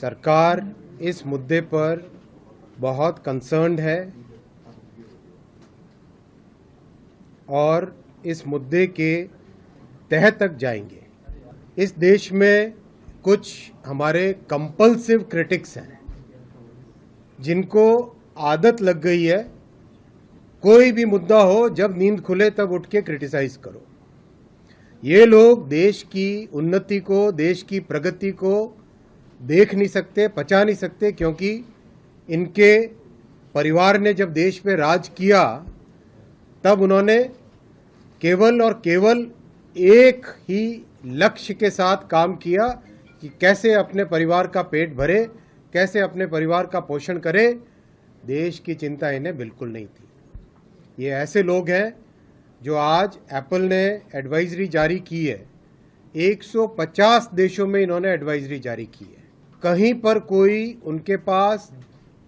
सरकार इस मुद्दे पर बहुत कंसर्न्ड है और इस मुद्दे के तह तक जाएंगे। इस देश में कुछ हमारे कंपल्सिव क्रिटिक्स हैं जिनको आदत लग गई है, कोई भी मुद्दा हो जब नींद खुले तब उठ के क्रिटिसाइज करो। ये लोग देश की उन्नति को, देश की प्रगति को देख नहीं सकते, पचा नहीं सकते, क्योंकि इनके परिवार ने जब देश पे राज किया तब उन्होंने केवल और केवल एक ही लक्ष्य के साथ काम किया कि कैसे अपने परिवार का पेट भरे, कैसे अपने परिवार का पोषण करे। देश की चिंता इन्हें बिल्कुल नहीं थी। ये ऐसे लोग हैं जो आज एप्पल ने एडवाइजरी जारी की है, 150 देशों में इन्होंने एडवाइजरी जारी की है। कहीं पर कोई उनके पास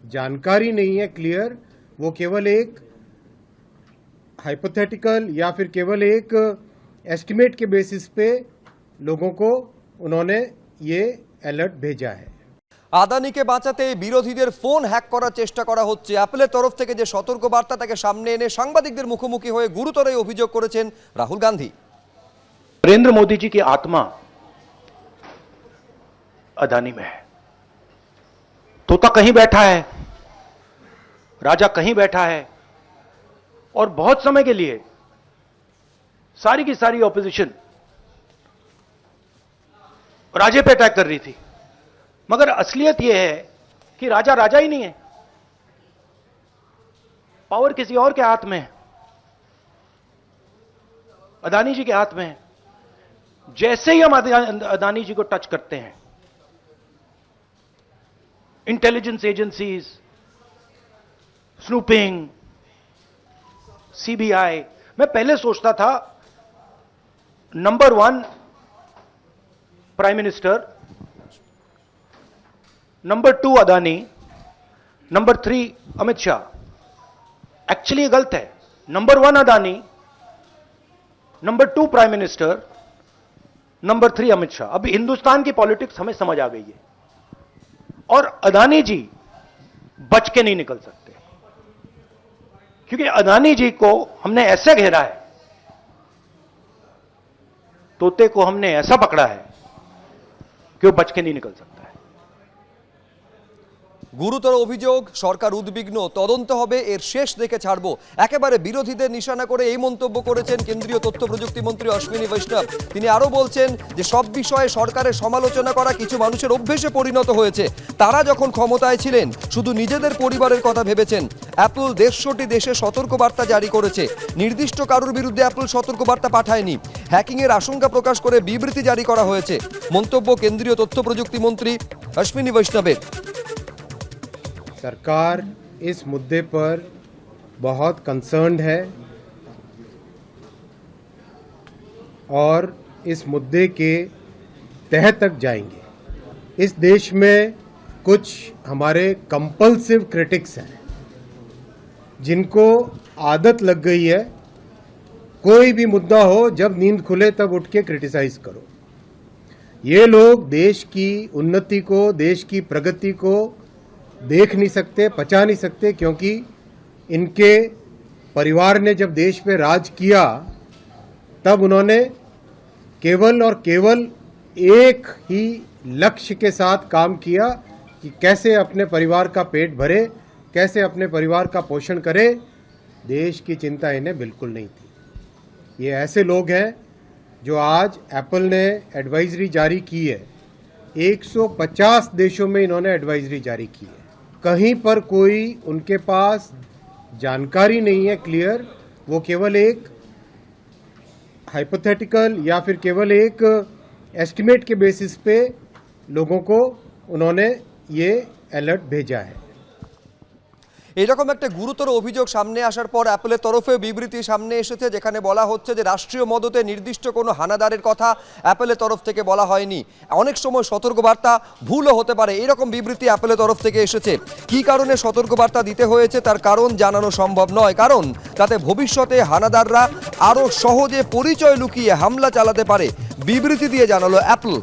जानकारी नहीं है क्लियर, वो केवल एक हाइपोथेटिकल या फिर केवल एक एस्टिमेट के बेसिस पे लोगों को उन्होंने ये अलर्ट भेजा है। আদানিকে বাঁচাতে বিরোধীদের ফোন হ্যাক করার চেষ্টা করা হচ্ছে। অ্যাপলের তরফ থেকে যে সতর্ক বার্তা তাকে সামনে এনে সাংবাদিকদের মুখোমুখি হয়ে গুরুতর এই অভিযোগ করেছেন রাহুল গান্ধী। नरेंद्र मोदी जी की आत्मा अदानी में है। तोता कहीं बैठा है, राजा कहीं बैठा है, और बहुत समय के लिए सारी की सारी ऑपोजिशन राजे पे अटैक कर रही थी, मगर असलियत यह है कि राजा राजा ही नहीं है, पावर किसी और के हाथ में है, अदानी जी के हाथ में है। जैसे ही हम अदानी जी को टच करते हैं, इंटेलिजेंस एजेंसीज, स्नूपिंग, सीबीआई, मैं पहले सोचता था number 1 prime minister, number 2 Adani, number 3 Amit Shah. Actually ये गलत है। Number 1 Adani, number 2 prime minister, number 3 Amit Shah. अभी हिंदुस्तान की पॉलिटिक्स हमें समझ आ गई है, और अदानी जी बच के नहीं निकल सकते, क्योंकि अदानी जी को हमने ऐसे घेरा है, तोते को हमने ऐसा पकड़ा है कि वो बच के नहीं निकल सकता है। গুরুতর অভিযোগ, সরকার উদ্বিগ্ন, তদন্ত হবে, এর শেষ দেখে ছাড়বো। একেবারে বিরোধীদের নিশানা করে এই মন্তব্য করেছেন কেন্দ্রীয় তথ্য প্রযুক্তি মন্ত্রী অশ্বিনী বৈষ্ণব। তিনি আরো বলছেন যে সব বিষয়ে সরকারের সমালোচনা করা কিছু মানুষের অভ্যেসে পরিণত হয়েছে। তারা যখন ক্ষমতায় ছিলেন শুধু নিজেদের পরিবারের কথা ভেবেছেন। অ্যাপল 150টি দেশে সতর্কবার্তা জারি করেছে, নির্দিষ্ট কারোর বিরুদ্ধে অ্যাপল সতর্কবার্তা পাঠায়নি। হ্যাকিংয়ের আশঙ্কা প্রকাশ করে বিবৃতি জারি করা হয়েছে। মন্তব্য কেন্দ্রীয় তথ্য প্রযুক্তি মন্ত্রী অশ্বিনী বৈষ্ণবের। सरकार इस मुद्दे पर बहुत कंसर्न्ड है और इस मुद्दे के तह तक जाएंगे। इस देश में कुछ हमारे कंपल्सिव क्रिटिक्स हैं जिनको आदत लग गई है, कोई भी मुद्दा हो जब नींद खुले तब उठ के क्रिटिसाइज करो। ये लोग देश की उन्नति को, देश की प्रगति को देख नहीं सकते, पचा नहीं सकते, क्योंकि इनके परिवार ने जब देश पे राज किया तब उन्होंने केवल और केवल एक ही लक्ष्य के साथ काम किया कि कैसे अपने परिवार का पेट भरे, कैसे अपने परिवार का पोषण करे। देश की चिंता इन्हें बिल्कुल नहीं थी। ये ऐसे लोग हैं जो आज एप्पल ने एडवाइजरी जारी की है, 150 देशों में इन्होंने एडवाइजरी जारी की है। कहीं पर कोई उनके पास जानकारी नहीं है क्लियर, वो केवल एक हाइपोथेटिकल या फिर केवल एक एस्टिमेट के बेसिस पे लोगों को उन्होंने ये अलर्ट भेजा है। এরকম একটা গুরুতর অভিযোগ সামনে আসার পর অ্যাপলের তরফেও বিবৃতি সামনে এসেছে, যেখানে বলা হচ্ছে যে রাষ্ট্রীয় মদতে নির্দিষ্ট কোনো হানাদারের কথা অ্যাপলের তরফ থেকে বলা হয়নি। অনেক সময় সতর্কবার্তা ভুলও হতে পারে, এরকম বিবৃতি অ্যাপলের তরফ থেকে এসেছে। কী কারণে সতর্কবার্তা দিতে হয়েছে তার কারণ জানানো সম্ভব নয়, কারণ তাতে ভবিষ্যতে হানাদাররা আরও সহজে পরিচয় লুকিয়ে হামলা চালাতে পারে। বিবৃতি দিয়ে জানালো অ্যাপল।